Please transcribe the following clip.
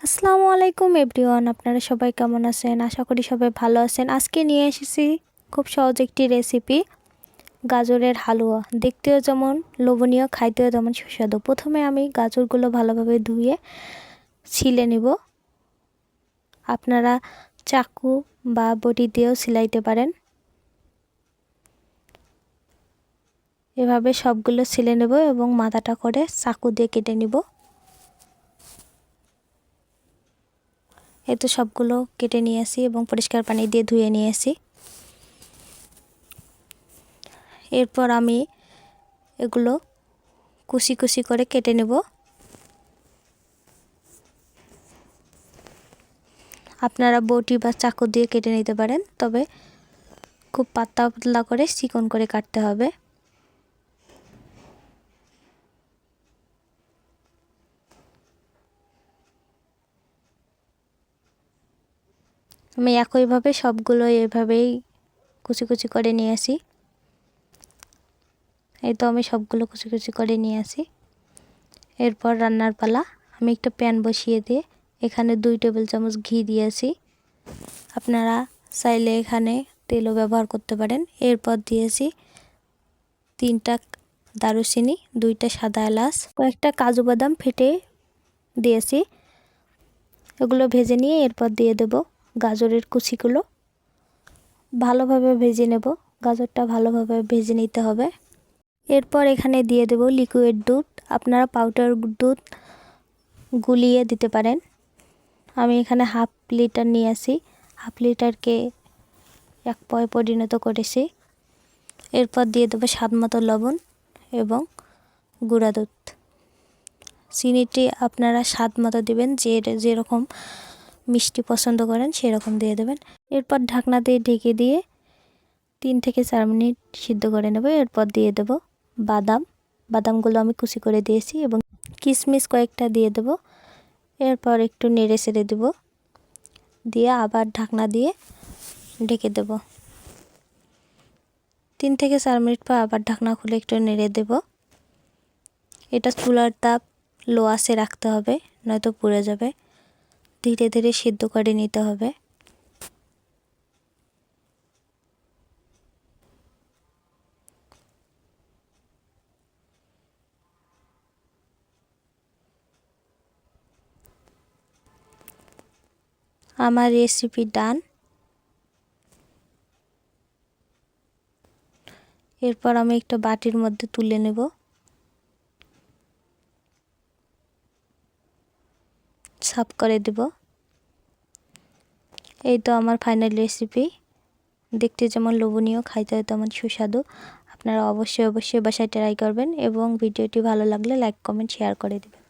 আসসালামু আলাইকুম এভরিওয়ান, আপনারা সবাই কেমন আছেন? আশা করি সবাই ভালো আছেন। আজকে নিয়ে এসেছি খুব সহজ একটি রেসিপি, গাজরের হালুয়া। দেখতেও যেমন লোভনীয়, খাইতেও যেমন সুস্বাদু। প্রথমে আমি গাজরগুলো ভালোভাবে ধুয়ে ছিলে নিব। আপনারা চাকু বা বটি দিয়েও ছিলাইতে পারেন। এভাবে সবগুলো ছিলে নেব এবং মাথাটা করে চাকু দিয়ে কেটে নিব। এই তো সবগুলো কেটে নিয়ে আসি এবং পরিষ্কার পানি দিয়ে ধুয়ে নিয়ে আসি। এরপর আমি এগুলো কুচি কুচি করে কেটে নেব। আপনারা বটি বা চাকু দিয়ে কেটে নিতে পারেন, তবে খুব পাতলা পাতলা করে চিকন করে কাটতে হবে। আমি একইভাবে সবগুলো এভাবেই কুচি কুচি করে নিয়ে আসি। এই তো আমি সবগুলো কুচি কুচি করে নিয়ে আসি। এরপর রান্নার পালা। আমি একটা প্যান বসিয়ে দিয়ে এখানে 2 টেবিল চামচ ঘি দিয়েছি। আপনারা চাইলে এখানে তেলও ব্যবহার করতে পারেন। এরপর দিয়েছি 3টা দারুচিনি, 2টা সাদা এলাচ, কয়েকটা কাজু বাদাম ফেটে দিয়েছি। এগুলো ভেজে নিয়ে এরপর দিয়ে দেব গাজরের কুচিগুলো। ভালোভাবে ভেজে নেব, গাজরটা ভালোভাবে ভেজে নিতে হবে। এরপর এখানে দিয়ে দেব লিকুইড দুধ। আপনারা পাউডার দুধ গুলিয়ে দিতে পারেন। আমি এখানে 1/2 লিটার নিয়ে আসি, 1/2 লিটারকে 1 পয়ে পরিণত করেছি। এরপর দিয়ে দেবো স্বাদমতো লবণ এবং গুঁড়া দুধ। চিনিটি আপনারা স্বাদ মতো দেবেন, যেরকম মিষ্টি পছন্দ করেন সেরকম দিয়ে দেবেন। এরপর ঢাকনা দিয়ে ঢেকে দিয়ে 3 থেকে 4 মিনিট সিদ্ধ করে নেব। এরপর দিয়ে দেব বাদামগুলো আমি কুচি করে দিয়েছি এবং কিশমিশ কয়েকটা দিয়ে দেব। এরপর একটু নেড়ে চেড়ে দেব, দিয়ে আবার ঢাকনা দিয়ে ঢেকে দেব। 3 থেকে 4 মিনিট পর আবার ঢাকনা খুলে একটু নেড়ে দেব। এটা চুলার তাপ লো আঁচে রাখতে হবে, নয়তো পুড়ে যাবে। ধীরে ধীরে সিদ্ধ করে নিতে হবে। আমার রেসিপি ডান। এরপর আমি একটা বাটির মধ্যে তুলে নেব। সাফ করে দেব। এই তো আমার ফাইনাল রেসিপি। দেখতে যেমন লোভনীয়, খাইতে তেমন সুস্বাদু। আপনারা অবশ্যই বাসায় ট্রাই করবেন এবং ভিডিওটি ভালো লাগলে লাইক কমেন্ট শেয়ার করে দেবেন।